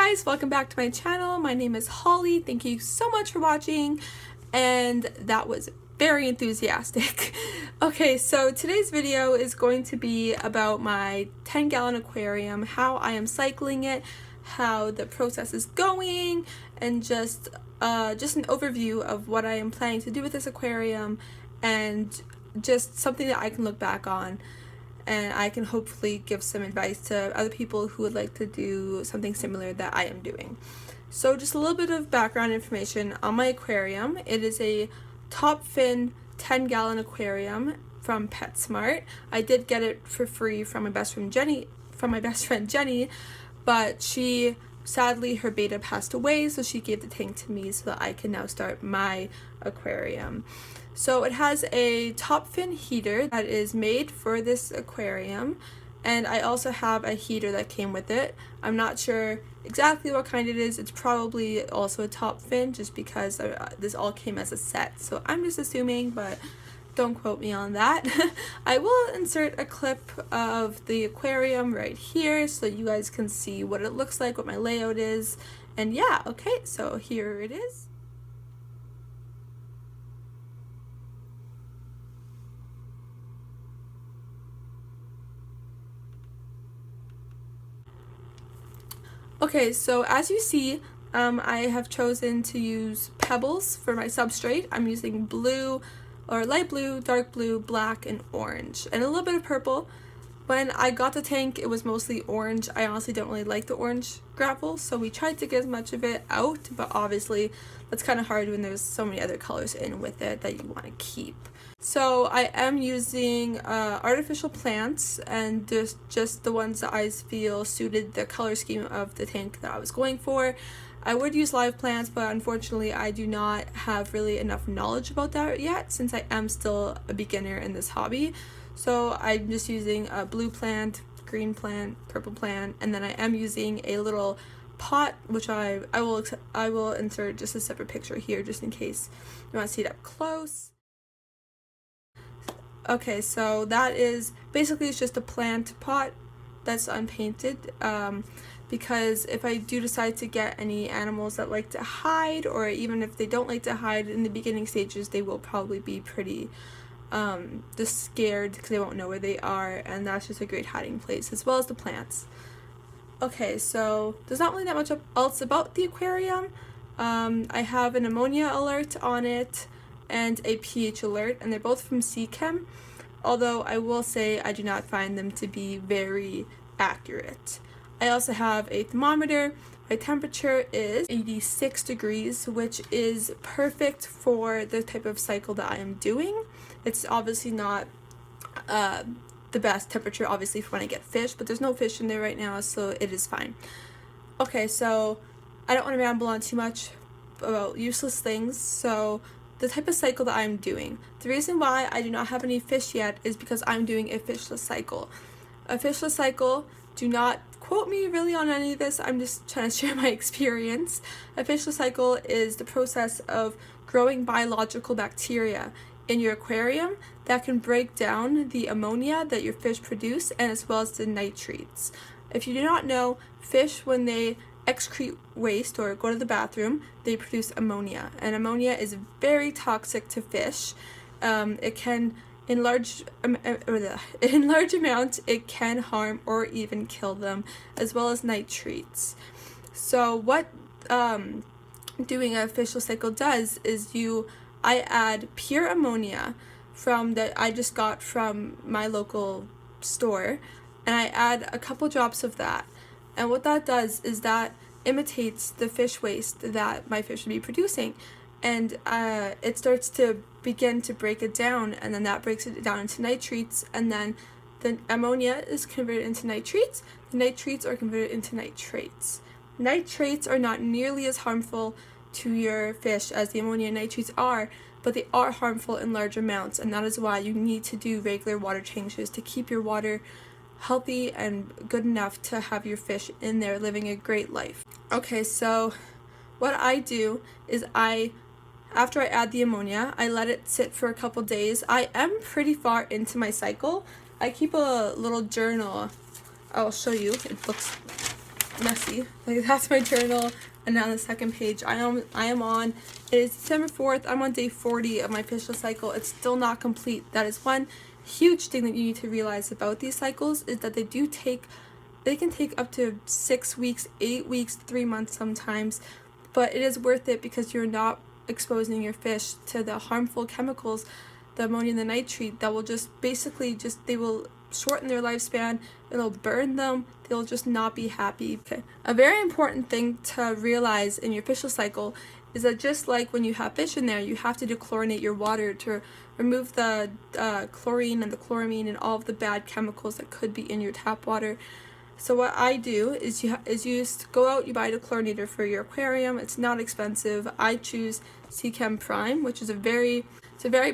guys, welcome back to my channel. My name is Holly. Thank you so much for watching, and that was very enthusiastic. Okay, so today's video is going to be about my 10-gallon aquarium, how I am cycling it, how the process is going, and just an overview of what I am planning to do with this aquarium, and just something that I can look back on and I can hopefully give some advice to other people who would like to do something similar that I am doing. So just a little bit of background information on my aquarium. It is a top fin 10-gallon aquarium from PetSmart. I did get it for free from my best friend Jenny, but she sadly, her beta passed away, so she gave the tank to me so that I can now start my aquarium. So it has a top fin heater that is made for this aquarium, and I also have a heater that came with it. I'm not sure exactly what kind it is. It's probably also a top fin, just because this all came as a set, so I'm just assuming, but don't quote me on that. I will insert a clip of the aquarium right here so you guys can see what it looks like, what my layout is, and yeah, okay, so here it is. Okay, so as you see, I have chosen to use pebbles for my substrate. I'm using blue, or light blue, dark blue, black, and orange, and a little bit of purple. When I got the tank, it was mostly orange. I honestly don't really like the orange gravel, so we tried to get as much of it out, but obviously that's kind of hard when there's so many other colors in with it that you want to keep. So I am using artificial plants, and just the ones that I feel suited the color scheme of the tank that I was going for. I would use live plants, but unfortunately I do not have really enough knowledge about that yet, since I am still a beginner in this hobby. So I'm just using a blue plant, green plant, purple plant, and then I am using a little pot, which I will insert just a separate picture here just in case you want to see it up close. Okay, so that is basically, it's just a plant pot that's unpainted, because if I do decide to get any animals that like to hide, or even if they don't like to hide in the beginning stages, they will probably be pretty just scared because they won't know where they are, and that's just a great hiding place, as well as the plants. Okay, so there's not really that much else about the aquarium. I have an ammonia alert on it and a pH alert, and they're both from Seachem, although I will say I do not find them to be very accurate. I also have a thermometer. My temperature is 86 degrees, which is perfect for the type of cycle that I am doing. It's obviously not the best temperature, obviously, for when I get fish, but there's no fish in there right now, so it is fine. Okay, so I don't want to ramble on too much about useless things, so the type of cycle that I'm doing. The reason why I do not have any fish yet is because I'm doing a fishless cycle. A fishless cycle, do not quote me really on any of this, I'm just trying to share my experience. A fishless cycle is the process of growing biological bacteria in your aquarium that can break down the ammonia that your fish produce, and as well as the nitrates. If you do not know, fish, when they excrete waste or go to the bathroom, they produce ammonia, and ammonia is very toxic to fish. It can, in large amounts, it can harm or even kill them, as well as nitrates. So what doing a fishless cycle does is I add pure ammonia that I just got from my local store, and I add a couple drops of that. And what that does is that imitates the fish waste that my fish would be producing, and it starts to begin to break it down, and then that breaks it down into nitrates, and then the ammonia is converted into nitrates. The nitrates are converted into nitrates. Nitrates are not nearly as harmful to your fish as the ammonia and nitrates are, but they are harmful in large amounts, and that is why you need to do regular water changes to keep your water healthy and good enough to have your fish in there living a great life. Okay, so what I do is after I add the ammonia, I let it sit for a couple days. I am pretty far into my cycle. I keep a little journal. I'll show you. It looks messy. Like, that's my journal. And now the second page, I am on, it is December 4th, I'm on day 40 of my fishless cycle. It's still not complete. That is one huge thing that you need to realize about these cycles, is that they can take up to 6 weeks, 8 weeks, 3 months sometimes, but it is worth it because you're not exposing your fish to the harmful chemicals, the ammonia and the nitrate, that will just basically they will shorten their lifespan, it'll burn them, they'll just not be happy. Okay. A very important thing to realize in your fishless cycle is that just like when you have fish in there, you have to dechlorinate your water to remove the chlorine and the chloramine and all of the bad chemicals that could be in your tap water. So what I do is you just go out, you buy a dechlorinator for your aquarium. It's not expensive. I choose Seachem Prime, which is a very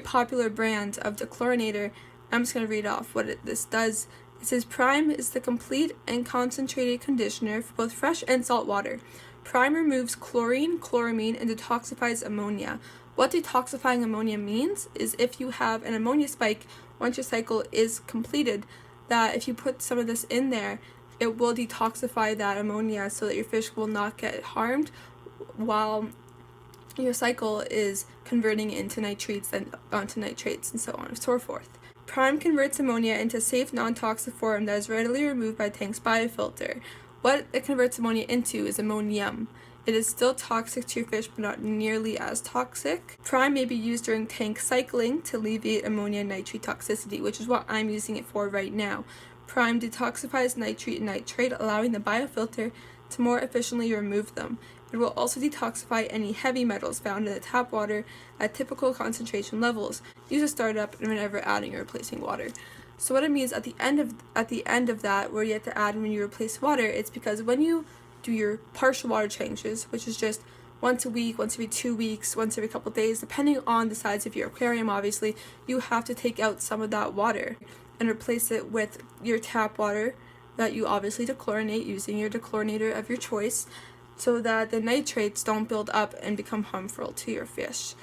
popular brand of dechlorinator. I'm just going to read off what this does. It says, Prime is the complete and concentrated conditioner for both fresh and salt water. Prime removes chlorine, chloramine, and detoxifies ammonia. What detoxifying ammonia means is if you have an ammonia spike, once your cycle is completed, that if you put some of this in there, it will detoxify that ammonia so that your fish will not get harmed while your cycle is converting into nitrates and onto nitrates and so on and so forth. Prime converts ammonia into a safe, non-toxic form that is readily removed by the tank's biofilter. What it converts ammonia into is ammonium. It is still toxic to your fish, but not nearly as toxic. Prime may be used during tank cycling to alleviate ammonia and nitrate toxicity, which is what I'm using it for right now. Prime detoxifies nitrate and nitrate, allowing the biofilter to more efficiently remove them. It will also detoxify any heavy metals found in the tap water at typical concentration levels. Use a startup whenever adding or replacing water. So what it means at the end of that, where you have to add when you replace water, it's because when you do your partial water changes, which is just once a week, once every 2 weeks, once every couple days, depending on the size of your aquarium, obviously, you have to take out some of that water and replace it with your tap water that you obviously dechlorinate using your dechlorinator of your choice, so that the nitrates don't build up and become harmful to your fish.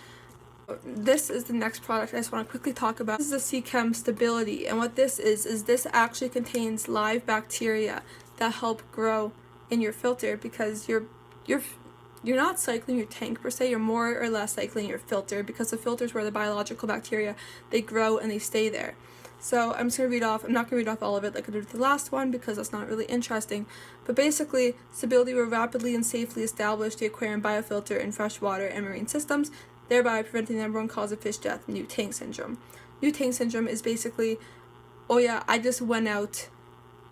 This is the next product I just want to quickly talk about. This is the Seachem Stability, and what this is this actually contains live bacteria that help grow in your filter, because you're not cycling your tank per se, you're more or less cycling your filter, because the filter is where the biological bacteria, they grow and they stay there. So I'm just going to read off, I'm not going to read off all of it like I did with the last one because that's not really interesting, but basically, Stability will rapidly and safely establish the aquarium biofilter in freshwater and marine systems, thereby preventing the number one cause of fish death, new tank syndrome. New tank syndrome is basically, oh yeah, I just went out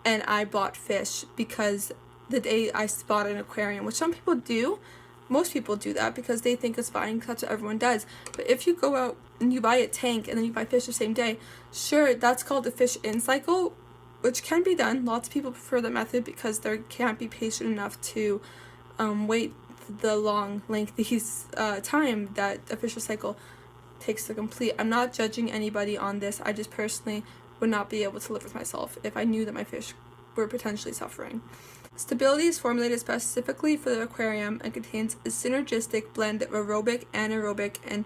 and I bought fish because the day I bought an aquarium, which some people do. Most people do that because they think it's fine, because that's what everyone does. But if you go out and you buy a tank and then you buy fish the same day, sure, that's called the fish in cycle, which can be done. Lots of people prefer that method because they can't be patient enough to wait the long, lengthy time that a fishless cycle takes to complete. I'm not judging anybody on this. I just personally would not be able to live with myself if I knew that my fish were potentially suffering. Stability is formulated specifically for the aquarium and contains a synergistic blend of aerobic, anaerobic, and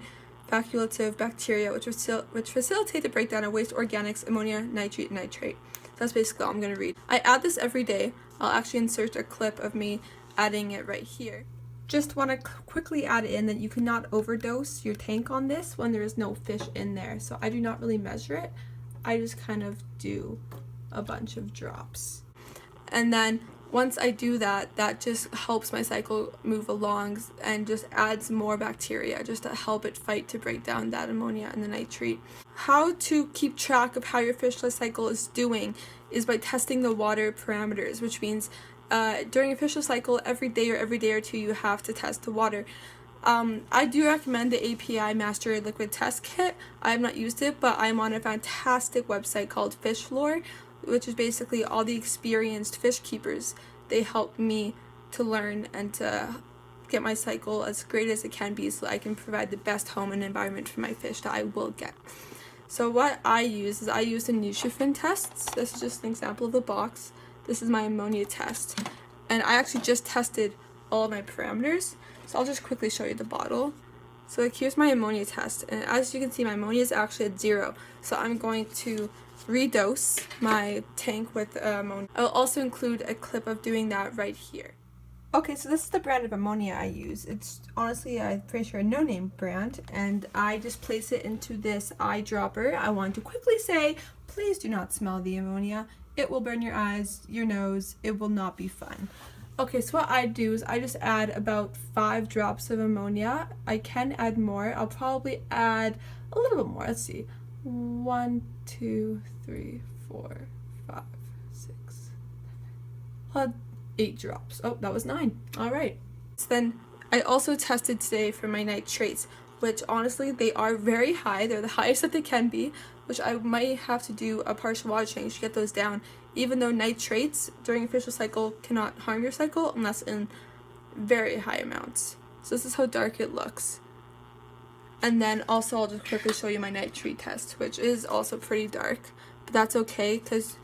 facultative bacteria which facilitate the breakdown of waste organics, ammonia, nitrate, and nitrate. So that's basically all I'm going to read. I add this every day. I'll actually insert a clip of me adding it right here. Just want to quickly add in that you cannot overdose your tank on this when there is no fish in there. So I do not really measure it. I just kind of do a bunch of drops. And then once I do that, that just helps my cycle move along and just adds more bacteria just to help it fight to break down that ammonia and the nitrate. How to keep track of how your fishless cycle is doing is by testing the water parameters, which means during a fishless cycle, every day or two, you have to test the water. I do recommend the API Master Liquid Test Kit. I have not used it, but I'm on a fantastic website called FishLore, which is basically all the experienced fish keepers. They help me to learn and to get my cycle as great as it can be so I can provide the best home and environment for my fish that I will get. So what I use is I use the Nutrifin tests. This is just an example of the box. This is my ammonia test. And I actually just tested all of my parameters. So I'll just quickly show you the bottle. So like here's my ammonia test, and as you can see my ammonia is actually at 0, so I'm going to redose my tank with ammonia. I'll also include a clip of doing that right here. Okay, so this is the brand of ammonia I use. It's honestly, I'm pretty sure, a no-name brand, and I just place it into this eyedropper. I want to quickly say, please do not smell the ammonia. It will burn your eyes, your nose. It will not be fun. Okay, so what I do is I just add about 5 drops of ammonia. I can add more. I'll probably add a little bit more. Let's see. 1, 2, 3, 4, 5, 6, 7. 8 drops. Oh, that was 9. All right. So then I also tested today for my nitrates, which honestly they are very high. They're the highest that they can be, which I might have to do a partial water change to get those down, even though nitrates during a facial cycle cannot harm your cycle unless in very high amounts. So this is how dark it looks. And then also I'll just quickly show you my nitrate test, which is also pretty dark, but that's okay because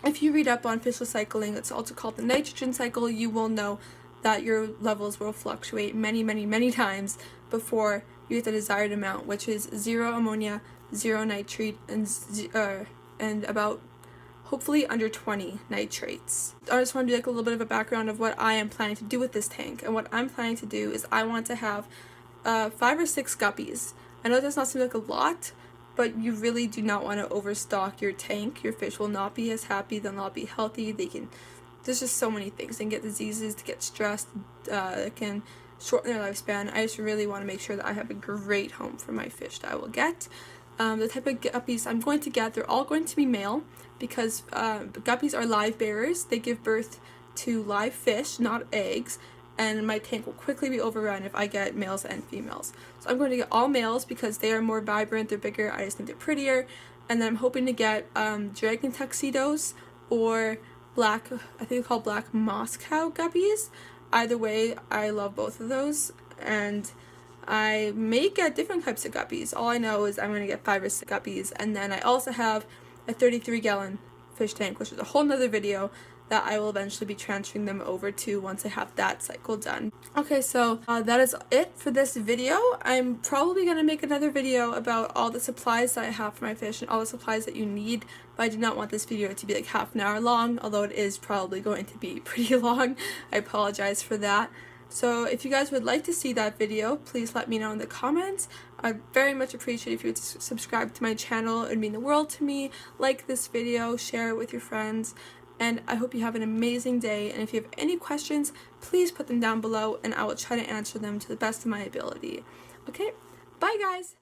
if you read up on facial cycling, it's also called the nitrogen cycle, you will know that your levels will fluctuate many times before you get the desired amount, which is 0 ammonia, 0 nitrate, and about hopefully under 20 nitrates. I just want to do like a little bit of a background of what I am planning to do with this tank. And what I'm planning to do is I want to have 5 or 6 guppies. I know it does not seem like a lot, but you really do not want to overstock your tank. Your fish will not be as happy, they'll not be healthy, there's just so many things. They can get diseases, to get stressed, it can shorten their lifespan. I just really want to make sure that I have a great home for my fish that I will get. The type of guppies I'm going to get, they're all going to be male because guppies are live bearers. They give birth to live fish, not eggs, and my tank will quickly be overrun if I get males and females. So I'm going to get all males because they are more vibrant, they're bigger, I just think they're prettier. And then I'm hoping to get dragon tuxedos or black, I think they're called black Moscow guppies. Either way, I love both of those. And I may get different types of guppies. All I know is I'm going to get 5 or 6 guppies. And then I also have a 33-gallon fish tank, which is a whole nother video that I will eventually be transferring them over to once I have that cycle done. Okay, so that is it for this video. I'm probably going to make another video about all the supplies that I have for my fish and all the supplies that you need, but I do not want this video to be like half an hour long, although it is probably going to be pretty long. I apologize for that. So if you guys would like to see that video, please let me know in the comments. I'd very much appreciate if you would subscribe to my channel. It would mean the world to me. Like this video, share it with your friends. And I hope you have an amazing day, and if you have any questions, please put them down below and I will try to answer them to the best of my ability. Okay, bye guys!